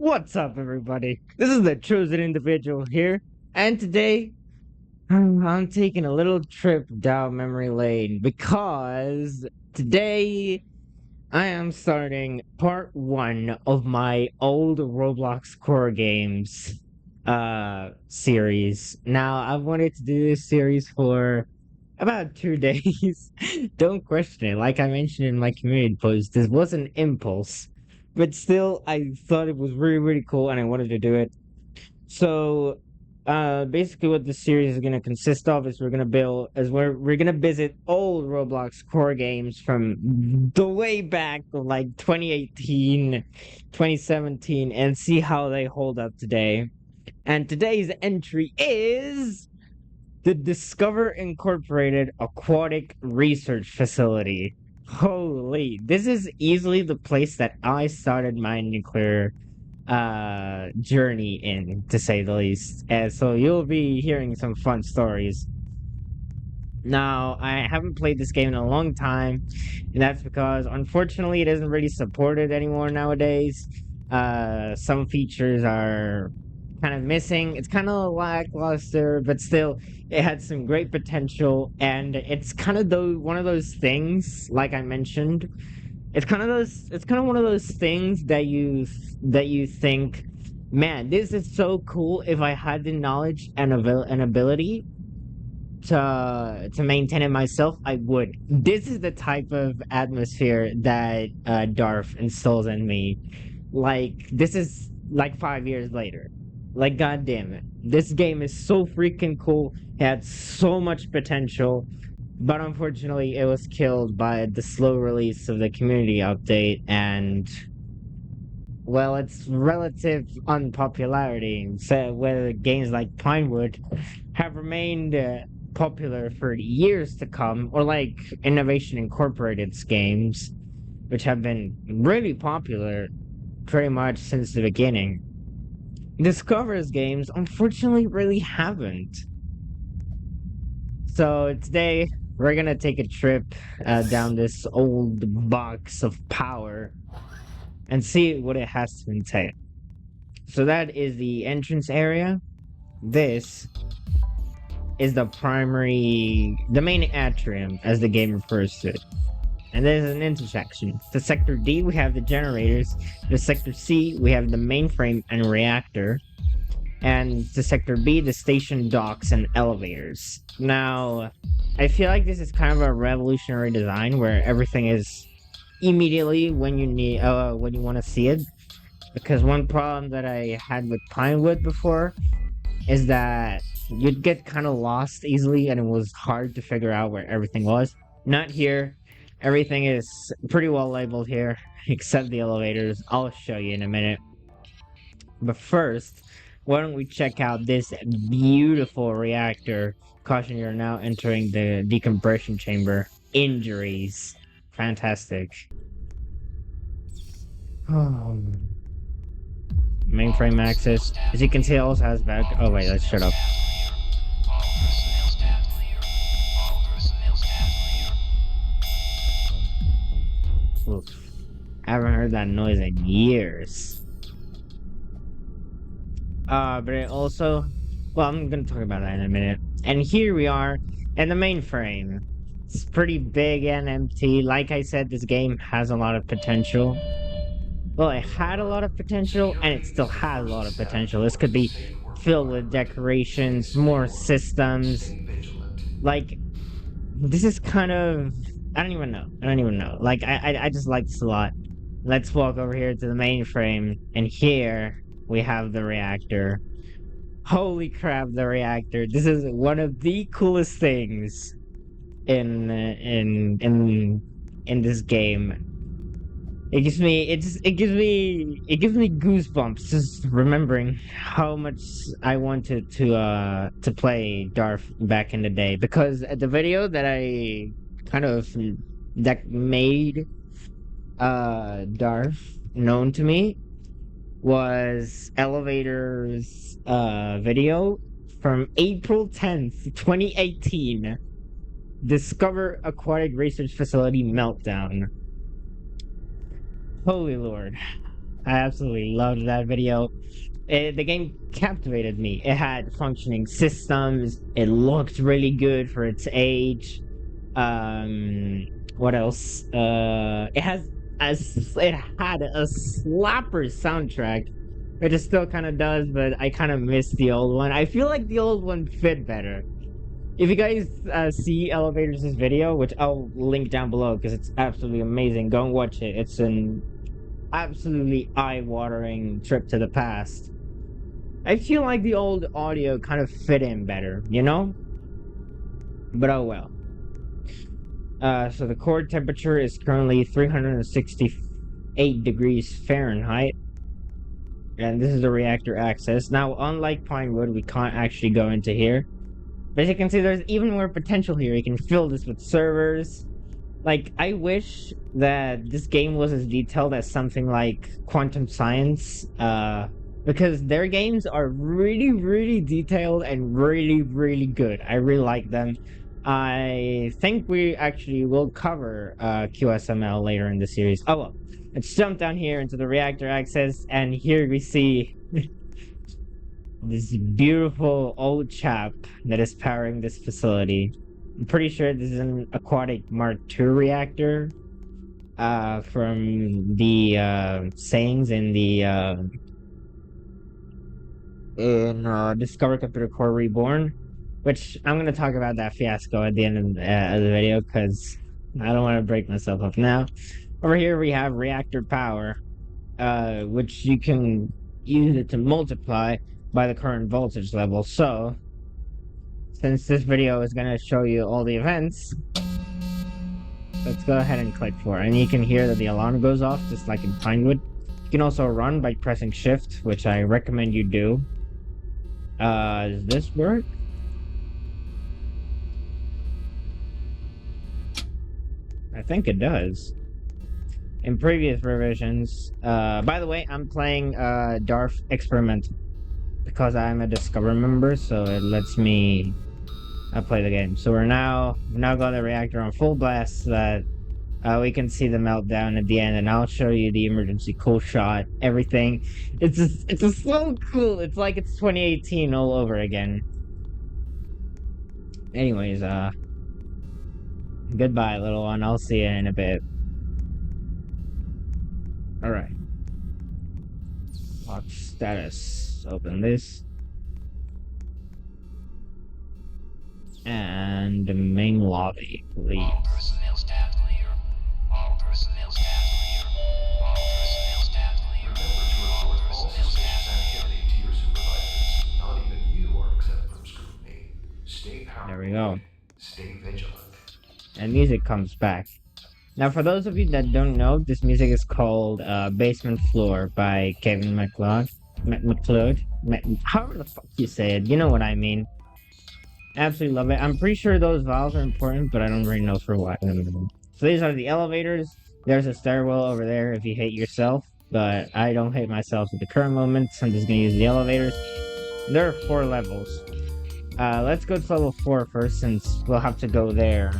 What's up, everybody? This is the chosen individual here, and today I'm taking a little trip down memory lane because today I am starting part one of my old Roblox core games series. Now, I've wanted to do this series for about 2 days. Don't question it. Like I mentioned in my community post, this was an impulse. But still, I thought it was really, really cool and I wanted to do it. So, basically what this series is gonna consist of is we're gonna visit old Roblox core games from the way back of like 2018, 2017, and see how they hold up today. And today's entry is the Discover Incorporated Aquatic Research Facility. Holy, this is easily the place that I started my nuclear journey in, to say the least. And so you'll be hearing some fun stories. Now, I haven't played this game in a long time, and that's because unfortunately it isn't really supported anymore nowadays. Some features are kind of missing. It's kind of lackluster, but still, it had some great potential, and it's kind of one of those things, like I mentioned. It's kind of one of those things that you think, man, this is so cool. If I had the knowledge and ability to maintain it myself, I would. This is the type of atmosphere that Darth instills in me. Like, this is like 5 years later. Like, god damn it. This game is so freaking cool. It had so much potential. But unfortunately, it was killed by the slow release of the community update and, well, its relative unpopularity. So, whether games like Pinewood have remained popular for years to come, or like Innovation Incorporated's games, which have been really popular pretty much since the beginning. Discover's games, unfortunately, really haven't. So today, we're gonna take a trip down this old box of power and see what it has to entail. So that is the entrance area. This is the main atrium, as the game refers to it. And there's an intersection. To Sector D, we have the generators. To Sector C, we have the mainframe and reactor. And to Sector B, the station docks and elevators. Now, I feel like this is kind of a revolutionary design where everything is immediately when you want to see it. Because one problem that I had with Pinewood before is that you'd get kind of lost easily and it was hard to figure out where everything was. Not here. Everything is pretty well labeled here, except the elevators. I'll show you in a minute. But first, why don't we check out this beautiful reactor? Caution, you're now entering the decompression chamber. Injuries. Fantastic. Mainframe access. As you can see, it also has back. Oh, wait, let's shut up. Oof. I haven't heard that noise in years. But it also, well, I'm gonna talk about that in a minute. And here we are in the mainframe. It's pretty big and empty. Like I said, this game has a lot of potential. Well, it had a lot of potential, and it still has a lot of potential. This could be filled with decorations, more systems. Like, this is kind of, I don't even know. Like, I just like this a lot. Let's walk over here to the mainframe, and here we have the reactor. Holy crap, the reactor. This is one of the coolest things in this game. It gives me goosebumps just remembering how much I wanted to play Darth back in the day, because the video that I kind of that made Darth known to me was elevatorz video from April 10th, 2018. Discover Aquatic Research Facility Meltdown. Holy Lord. I absolutely loved that video. The game captivated me. It had functioning systems. It looked really good for its age. Um, what else? It had a slapper soundtrack, which it still kind of does, but I kind of miss the old one. I feel like the old one fit better. If you guys see elevatorz video, which I'll link down below because it's absolutely amazing, go and watch it. It's an absolutely eye-watering trip to the past. I feel like the old audio kind of fit in better, you know? But oh well. So the core temperature is currently 368 degrees Fahrenheit. And this is the reactor access. Now, unlike Pinewood, we can't actually go into here. But as you can see, there's even more potential here. You can fill this with servers. Like, I wish that this game was as detailed as something like Quantum Science, because their games are really, really detailed and really, really good. I really like them. I think we actually will cover QSML later in the series. Oh well, let's jump down here into the reactor access, and here we see this beautiful old chap that is powering this facility. I'm pretty sure this is an Aquatic Mark II reactor from the sayings in the Discover Computer Core Reborn, which I'm going to talk about that fiasco at the end of the video because I don't want to break myself up now. Over here we have reactor power, which you can use it to multiply by the current voltage level. So since this video is going to show you all the events, let's go ahead and click for it. And you can hear that the alarm goes off just like in Pinewood. You can also run by pressing shift, which I recommend you do. Does this work? I think it does. In previous revisions, by the way, I'm playing DARF Experimental because I'm a Discover member, so it lets me play the game. So we're now got the reactor on full blast so that we can see the meltdown at the end, and I'll show you the emergency cool shot, everything. It's just so cool. It's like it's 2018 all over again. Anyways, goodbye, little one. I'll see you in a bit. Alright. Lock status. Open this. And the main lobby, please. All personnel staff clear. All personnel staff clear. All personnel staff clear. Remember to report all suspicious activity to your supervisors. Not even you are exempt from scrutiny. Stay paranoid. There we go. Stay vigilant. And music comes back. Now, for those of you that don't know, this music is called Basement Floor by Kevin Macleod. However the fuck you say it, you know what I mean. Absolutely love it. I'm pretty sure those valves are important, but I don't really know for what. So these are the elevators. There's a stairwell over there if you hate yourself, but I don't hate myself at the current moment, so I'm just gonna use the elevators. There are 4 levels. Let's go to level 4 first, since we'll have to go there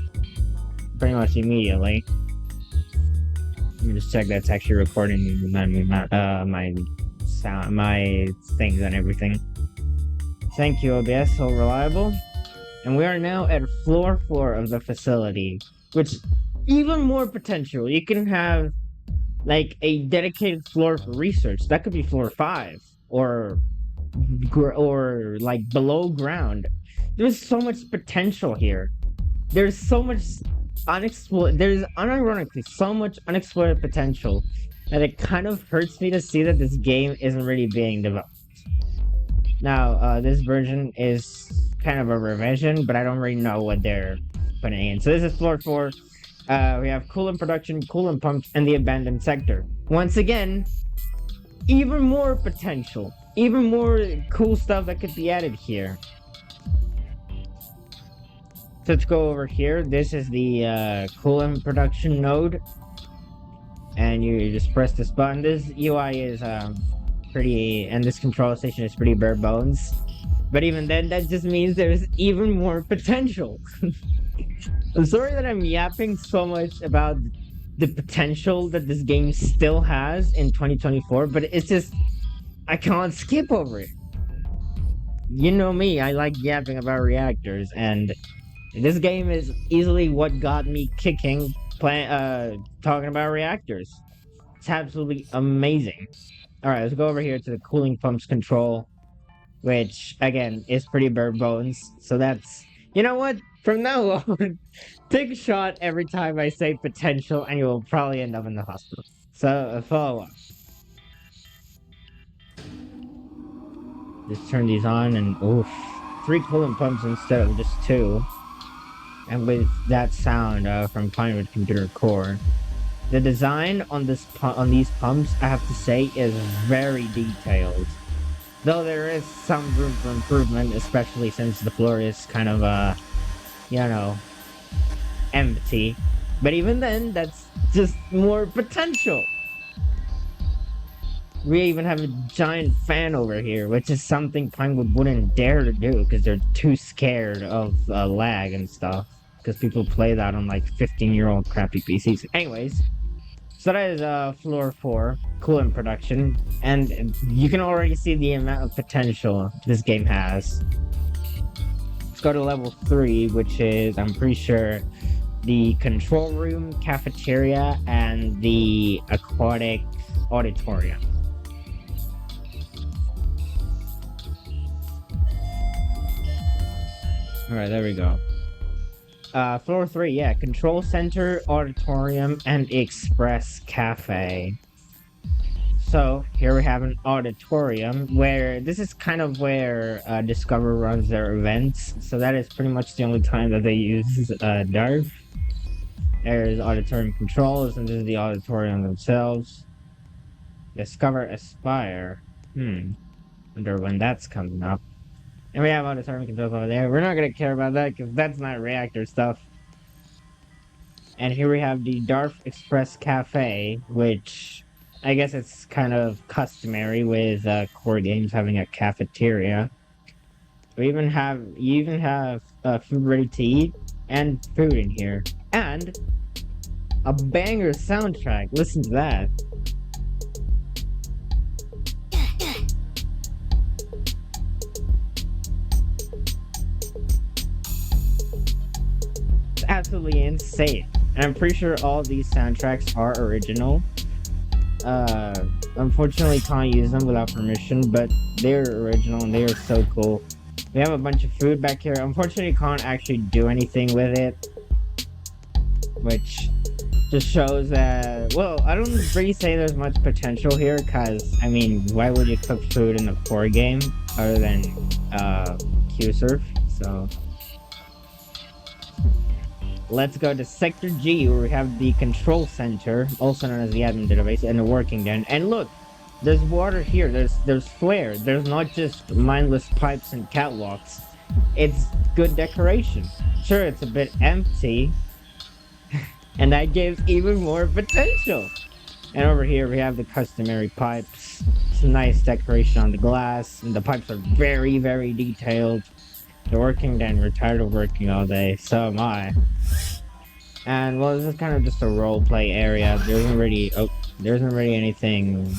pretty much immediately. Let me just check that's actually recording my sound, my things and everything. Thank you, OBS, so reliable. And we are now at floor 4 of the facility, which even more potential. You can have like a dedicated floor for research. That could be floor 5 or like below ground. There's so much potential here. There's so much unexplored. There's unironically so much unexplored potential that it kind of hurts me to see that this game isn't really being developed. Now, this version is kind of a revision, but I don't really know what they're putting in. So this is floor 4. We have coolant production, coolant pumps, and the abandoned sector. Once again, even more potential. Even more cool stuff that could be added here. So let's go over here. This is the coolant production node. And you just press this button. This UI is pretty, and this control station is pretty bare bones. But even then, that just means there's even more potential. I'm sorry that I'm yapping so much about the potential that this game still has in 2024, but it's just I can't skip over it. You know me, I like yapping about reactors, and this game is easily what got me kicking talking about reactors. It's absolutely amazing. Alright, let's go over here to the cooling pumps control, which again is pretty bare bones. So that's, you know what? From now on, take a shot every time I say potential, and you'll probably end up in the hospital. So follow up. Just turn these on, and oof, 3 coolant pumps instead of just 2. And with that sound from Pinewood Computer Core, the design on these pumps, I have to say, is very detailed. Though there is some room for improvement, especially since the floor is kind of, you know, empty. But even then, that's just more potential. We even have a giant fan over here, which is something Pinewood wouldn't dare to do because they're too scared of lag and stuff. Because people play that on like 15-year-old crappy PCs. Anyways, so that is floor 4, coolant production, and you can already see the amount of potential this game has. Let's go to level 3, which is, I'm pretty sure, the control room, cafeteria, and the aquatic auditorium. Alright, there we go. Floor 3, yeah, control center, auditorium, and express cafe. So, here we have an auditorium, where this is kind of where Discover runs their events, so that is pretty much the only time that they use DARF. There's auditorium controls, and this is the auditorium themselves. Discover Aspire. Wonder when that's coming up. And we have auditorium controls over there. We're not gonna care about that because that's not reactor stuff. And here we have the DARF Express Cafe, which I guess it's kind of customary with core games having a cafeteria. You even have food ready to eat and food in here, and a banger soundtrack. Listen to that. Absolutely insane, and I'm pretty sure all these soundtracks are original. Unfortunately can't use them without permission, but they're original and they are so cool. We have a bunch of food back here. Unfortunately can't actually do anything with it, which just shows that, well, I don't really say there's much potential here, because I mean, why would you cook food in a core game other than Q-Surf? So let's go to Sector G, where we have the control center, also known as the admin database, and the working den. And look, there's water here, there's flare, there's not just mindless pipes and catwalks. It's good decoration. Sure, it's a bit empty, and that gives even more potential. And over here we have the customary pipes, some nice decoration on the glass, and the pipes are very, very detailed. The working den, we're tired of working all day, so am I. And well, this is kind of just a roleplay area. There isn't really anything.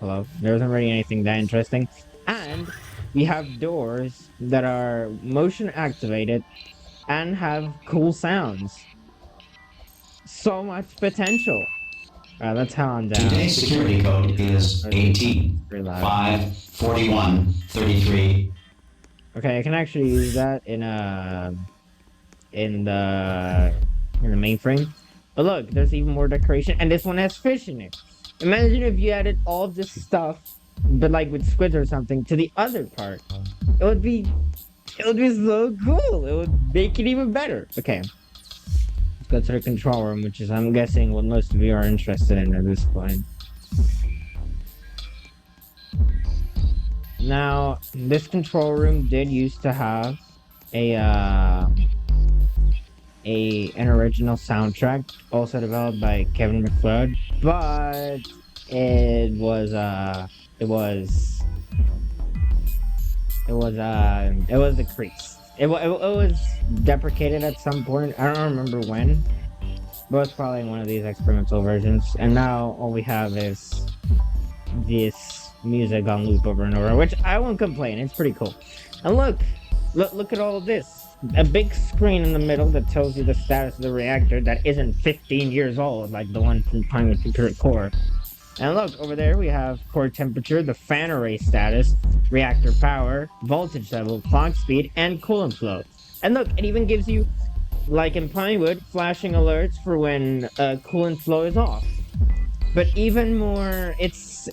Hello? There isn't really anything that interesting. And we have doors that are motion activated and have cool sounds. So much potential. Alright, let's head on down. Today's security code is 18-541-33. Okay, I can actually use that in the mainframe. But look, there's even more decoration, and this one has fish in it. Imagine if you added all of this stuff, but like with squids or something, to the other part. It would be so cool. It would make it even better. Okay, let's go to the control room, which is, I'm guessing, what most of you are interested in at this point. Now, this control room did used to have an original soundtrack, also developed by Kevin Macleod, but it was decreased. It was deprecated at some point. I don't remember when, but it's probably one of these experimental versions. And now all we have is this music on loop over and over, which I won't complain. It's pretty cool. And look at all of this. A big screen in the middle that tells you the status of the reactor that isn't 15 years old, like the one from Pinewood Computer Core. And look, over there we have core temperature, the fan array status, reactor power, voltage level, clock speed, and coolant flow. And look, it even gives you, like in Pinewood, flashing alerts for when coolant flow is off. But even more, it's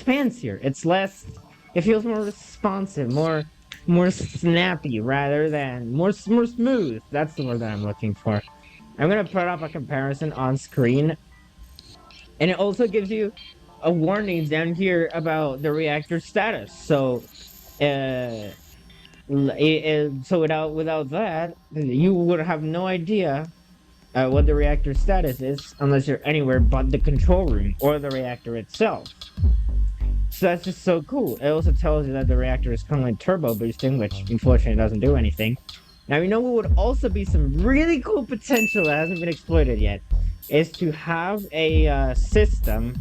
fancier. It's less. It feels more responsive, more snappy, rather than more smooth. That's the word that I'm looking for. I'm gonna put up a comparison on screen, and it also gives you a warnings down here about the reactor status. So, so without that, you would have no idea what the reactor status is unless you're anywhere but the control room or the reactor itself. So that's just so cool. It also tells you that the reactor is currently turbo boosting, which unfortunately doesn't do anything. Now, you know what would also be some really cool potential that hasn't been exploited yet, is to have a system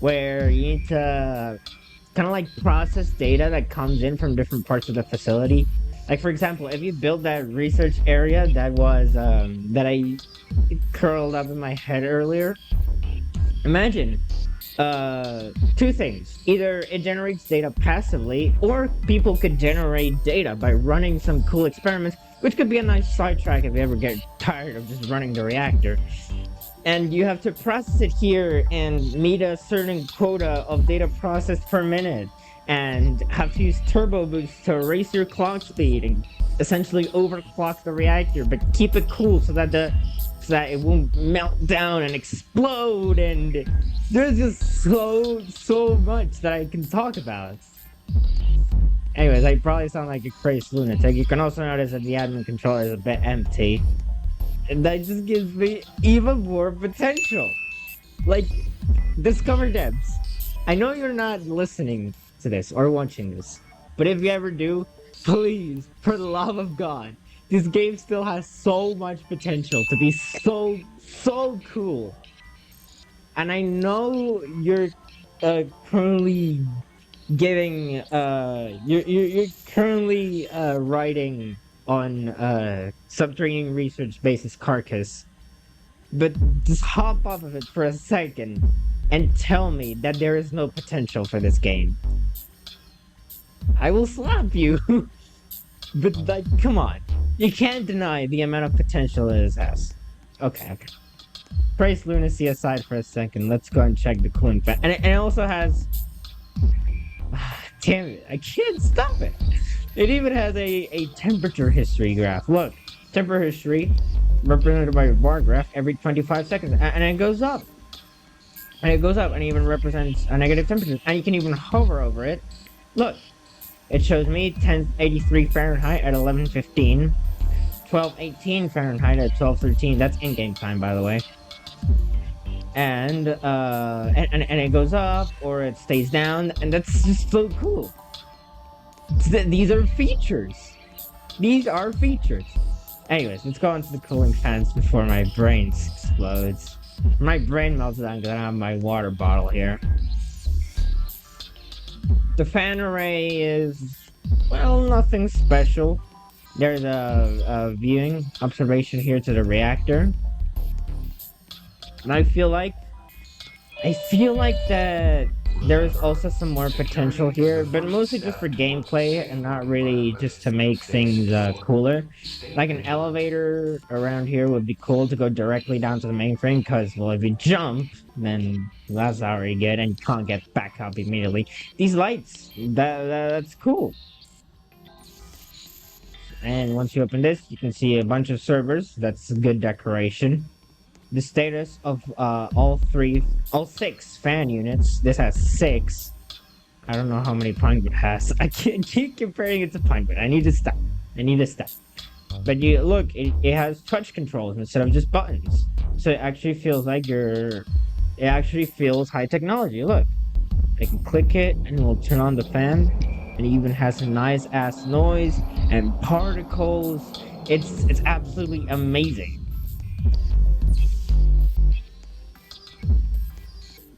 where you need to kind of like process data that comes in from different parts of the facility. Like, for example, if you build that research area that was that I curled up in my head earlier, imagine two things. Either it generates data passively, or people could generate data by running some cool experiments, which could be a nice sidetrack if you ever get tired of just running the reactor. And you have to process it here and meet a certain quota of data processed per minute, and have to use turbo boost to raise your clock speed and essentially overclock the reactor, but keep it cool so that it won't melt down and explode. And there's just so much that I can talk about. Anyways, I probably sound like a crazy lunatic. You can also notice that the admin controller is a bit empty. And that just gives me even more potential. Like, Discover Devs, I know you're not listening to this or watching this, but if you ever do, please, for the love of God, this game still has so much potential to be so cool. And I know you're currently getting you're currently writing on subterranean research basis Carcass, but just hop off of it for a second and tell me that there is no potential for this game. I will slap you. But like, come on, you can't deny the amount of potential it has. Okay. Praise lunacy aside for a second, let's go and check the cooling fan. And it also has, damn it, I can't stop it. It even has a temperature history graph. Look, temperature history represented by a bar graph every 25 seconds, and it goes up. And it goes up, and it even represents a negative temperature, and you can even hover over it. Look, it shows me 1083 Fahrenheit at 11:15, 1218 Fahrenheit at 12:13. That's in-game time, by the way. And it goes up or it stays down, and that's just so cool. These are features. These are features. Anyways, let's go on to the cooling fans before my brain explodes. My brain melts down because I don't have my water bottle here. The fan array is, well, nothing special. There's a viewing observation here to the reactor. And I feel like that there is also some more potential here, but mostly just for gameplay and not really just to make things cooler. Like an elevator around here would be cool to go directly down to the mainframe, because, well, if you jump, then that's already good and you can't get back up immediately. These lights, that's cool. And once you open this, you can see a bunch of servers. That's good decoration. The status of all 6 fan units. This has 6. I don't know how many Pinewood has. I can't keep comparing it to Pinewood. I need to stop. But you look, it has touch controls instead of just buttons. So it actually feels like it actually feels high technology. Look, I can click it and it will turn on the fan. And it even has a nice ass noise and particles. It's absolutely amazing.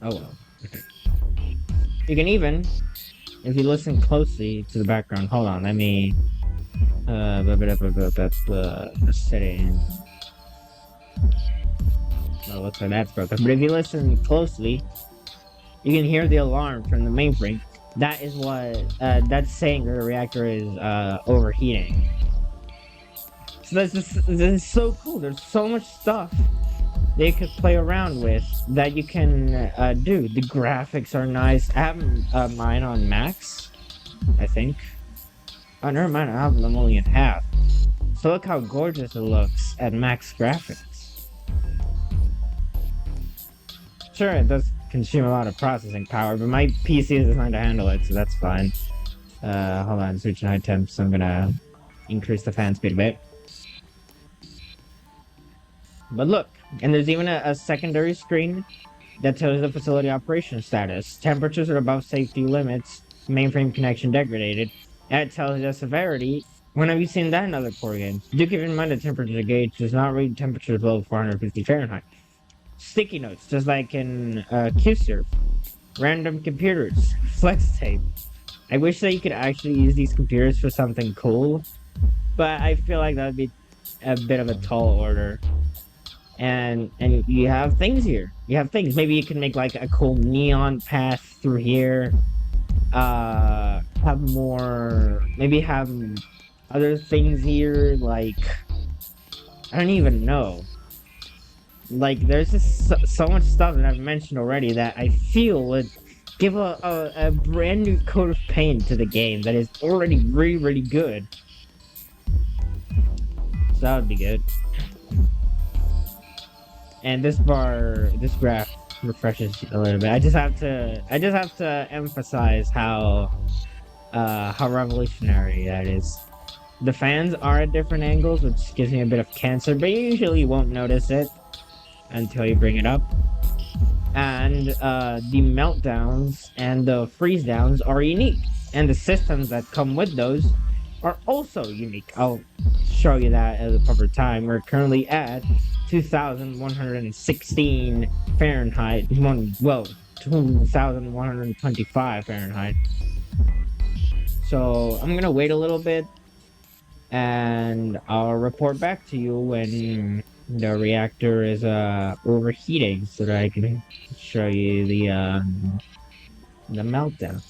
Oh well. Okay. You can even, if you listen closely to the background, hold on, let me setting. Oh, looks like that's broken. But if you listen closely, you can hear the alarm from the mainframe. That is what that's saying that the reactor is overheating. So this is so cool. There's so much stuff they could play around with that you can do. The graphics are nice. I have mine on max, I think. Oh, never mind. I have them only in half. So look how gorgeous it looks at max graphics. Sure, it does consume a lot of processing power, but my PC is designed to handle it, so that's fine. Hold on, switching high temps, so I'm gonna increase the fan speed a bit. But look, and there's even a secondary screen that tells the facility operation status. Temperatures are above safety limits, mainframe connection degraded, and it tells you the severity. When have you seen that in other core games? Do keep in mind the temperature gauge does not read temperatures below 450 Fahrenheit. Sticky notes, just like in QSurf. Random computers, flex tape. I wish that you could actually use these computers for something cool, but I feel like that would be a bit of a tall order. And you have things here. You have things. Maybe you can make like a cool neon path through here. Have more. Maybe have other things here. Like I don't even know. Like there's just so much stuff that I've mentioned already that I feel would give a brand new coat of paint to the game that is already really good. So that would be good. And this graph refreshes a little bit. I just have to emphasize how revolutionary that is. The fans are at different angles, which gives me a bit of cancer, but you usually won't notice it until you bring it up. And the meltdowns and the freeze downs are unique, and the systems that come with those are also unique. I'll show you that at the proper time. We're currently at 2,116 Fahrenheit. Well, 2,125 Fahrenheit. So I'm gonna wait a little bit, and I'll report back to you when the reactor is overheating, so that I can show you the meltdown.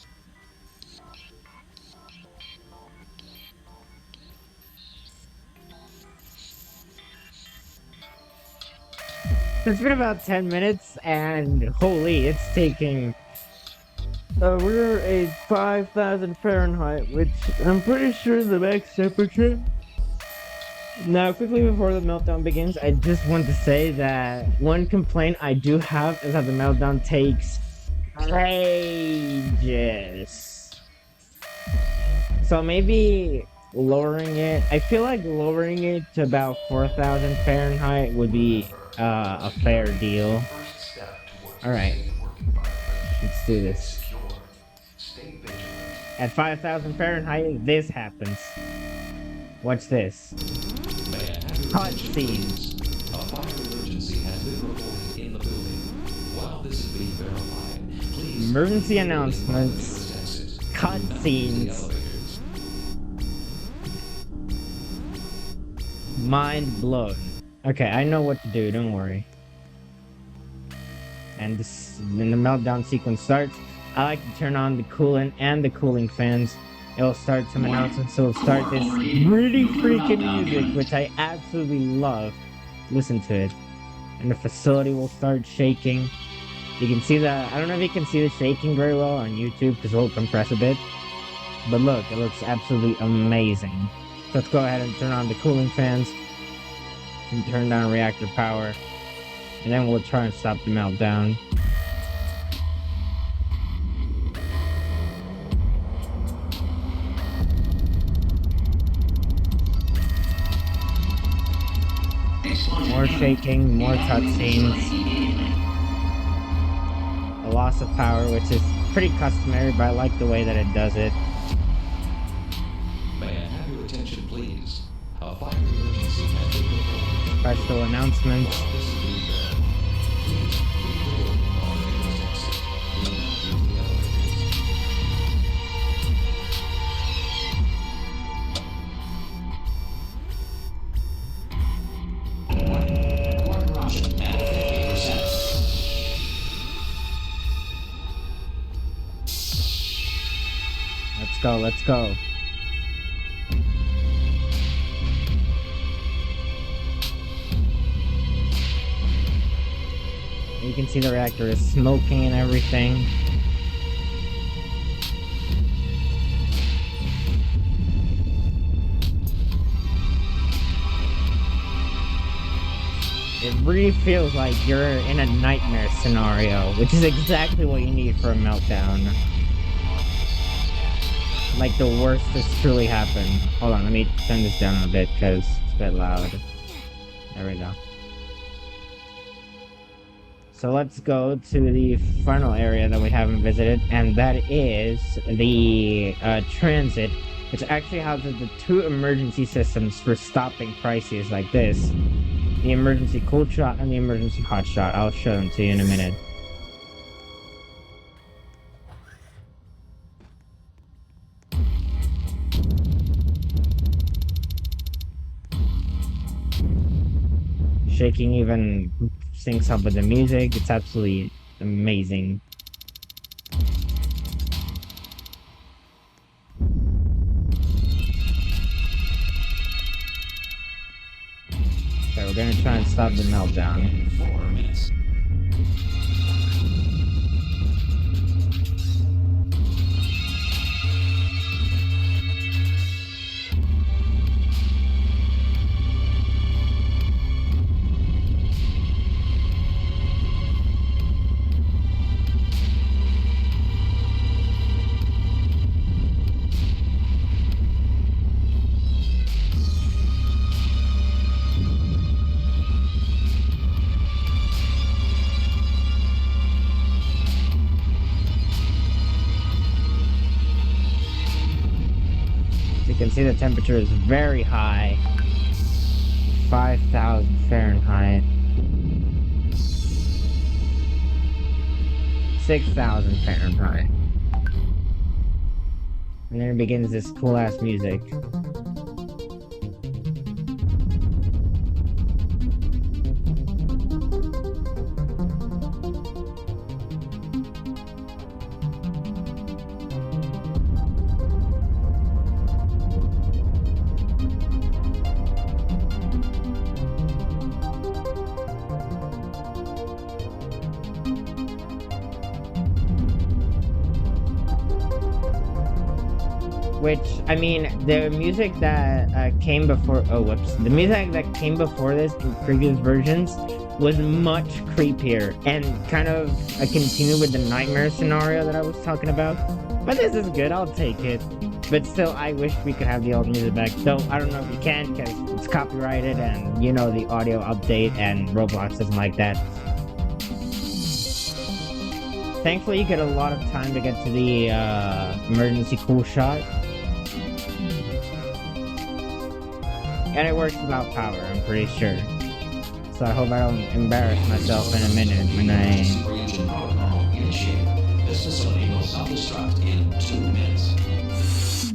It's been about 10 minutes, and holy, it's taking. We're at 5,000 Fahrenheit, which I'm pretty sure is the max temperature. Now, quickly before the meltdown begins, I just want to say that one complaint I do have is that the meltdown takes ages. So maybe lowering it. I feel like lowering it to about 4,000 Fahrenheit would be a fair deal. Alright, let's do this. At 5,000 Fahrenheit, this happens. What's this? Cutscenes. A fire emergency has been reported in the building. While this is being verified, please Emergency announcements. Cutscenes. Mind blown. Okay, I know what to do, don't worry. And when the meltdown sequence starts, I like to turn on the coolant and the cooling fans. It'll start some announcements, so it'll start this really freaking music, which I absolutely love. Listen to it. And the facility will start shaking. You can see that. I don't know if you can see the shaking very well on YouTube, because it'll compress a bit. But look, it looks absolutely amazing. So let's go ahead and turn on the cooling fans. And turn down reactor power. And then we'll try and stop the meltdown. More shaking, more cutscenes. A loss of power, which is pretty customary, but I like the way that it does it. May I have your attention, please? A fire emergency has been reported. Special announcements. While this is being verified, please rebuild all the let's go, let's go. You can see the reactor is smoking and everything. It really feels like you're in a nightmare scenario, which is exactly what you need for a meltdown. Like the worst has truly happened. Hold on, let me turn this down a bit because it's a bit loud. There we go. So let's go to the final area that we haven't visited, and that is the transit, which actually houses the 2 emergency systems for stopping crises like this. The emergency cold shot and the emergency hot shot. I'll show them to you in a minute. Shaking even syncs up with the music. It's absolutely amazing. Okay, we're gonna try and stop the meltdown. 4 minutes. You can see the temperature is very high. 5,000 Fahrenheit. 6,000 Fahrenheit. And then it begins this cool ass music. Which, I mean, the music that came before, the music that came before this in previous versions was much creepier and kind of a continue with the nightmare scenario that I was talking about. But this is good, I'll take it. But still, I wish we could have the old music back. Though, I don't know if you can, because it's copyrighted and, you know, the audio update and Roblox doesn't like that. Thankfully, you get a lot of time to get to the emergency cool shot. And it works without power, I'm pretty sure. So I hope I don't embarrass myself in a minute when I... Engine protocol initiated. This facility will self-destruct in 2 minutes.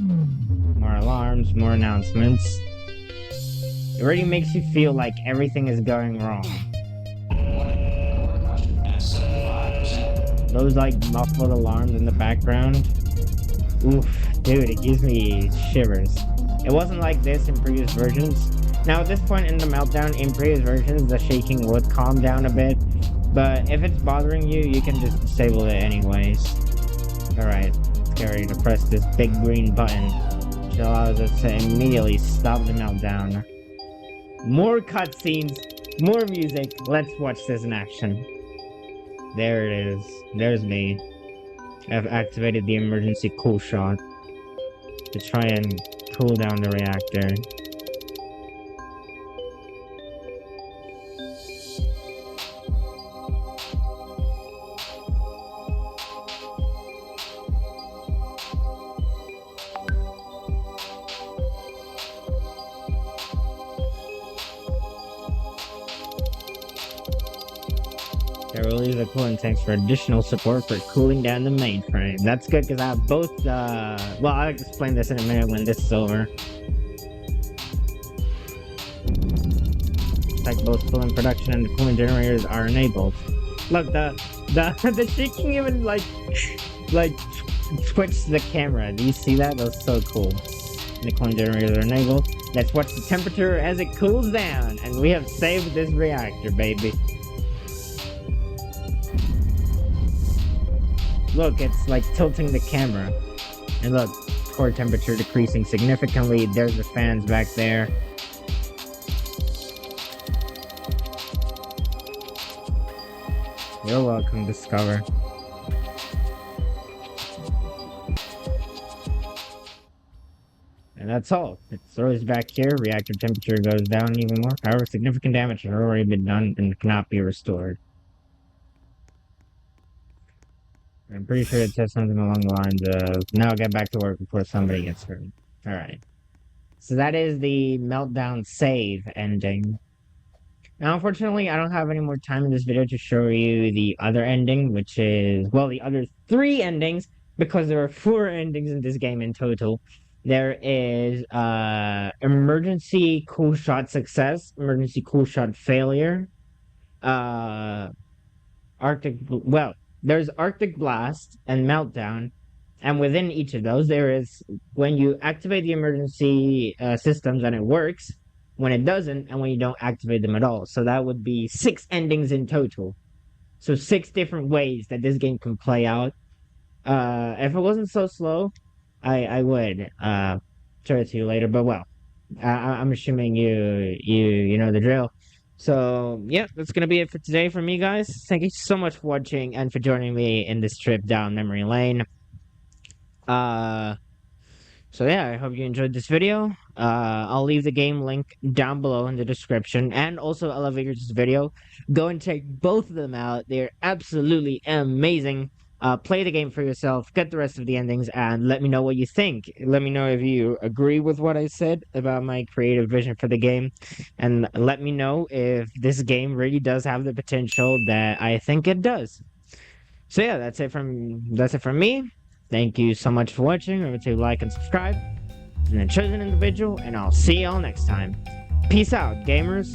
More alarms, more announcements. It already makes you feel like everything is going wrong. At 75%. Those like muffled alarms in the background. Oof, dude, it gives me shivers. It wasn't like this in previous versions. Now at this point in the meltdown, in previous versions, the shaking would calm down a bit. But if it's bothering you, you can just disable it anyways. Alright, let's get ready to press this big green button, which allows us to immediately stop the meltdown. More cutscenes, more music. Let's watch this in action. There it is. There's me. I've activated the emergency cool shot to try and cool down the reactor. They release the cooling tanks for additional support for cooling down the mainframe. That's good because I have both, well, I'll explain this in a minute when this is over. It's like both cooling production and the cooling generators are enabled. Look, the shaking even, like, switch the camera. Do you see that? That's so cool. The cooling generator enabled. Let's watch the temperature as it cools down. And we have saved this reactor, baby. Look, it's like tilting the camera. And look, core temperature decreasing significantly. There's the fans back there. You're welcome, Discover. And that's all. It throws back here. Reactor temperature goes down even more. However, significant damage has already been done and cannot be restored. I'm pretty sure it says something along the lines of, now get back to work before somebody gets hurt. Alright. So that is the Meltdown save ending. Now, unfortunately, I don't have any more time in this video to show you the other ending, which is, well, the other 3 endings, because there are 4 endings in this game in total. There is, emergency cool shot success, emergency cool shot failure, there's Arctic Blast and Meltdown, and within each of those, there is, when you activate the emergency systems and it works, when it doesn't, and when you don't activate them at all. So that would be 6 endings in total. So 6 different ways that this game can play out. If it wasn't so slow, I would show it to you later, but well, I'm assuming you know the drill. So, yeah, that's gonna be it for today from me, guys. Thank you so much for watching and for joining me in this trip down memory lane. So yeah, I hope you enjoyed this video. I'll leave the game link down below in the description, and also elevatorz video. Go and check both of them out. They're absolutely amazing. Play the game for yourself, get the rest of the endings, and let me know what you think. Let me know if you agree with what I said about my creative vision for the game, and let me know if this game really does have the potential that I think it does. So yeah, that's it from me. Thank you so much for watching. Remember to like and subscribe. And the chosen individual, and I'll see y'all next time. Peace out, gamers.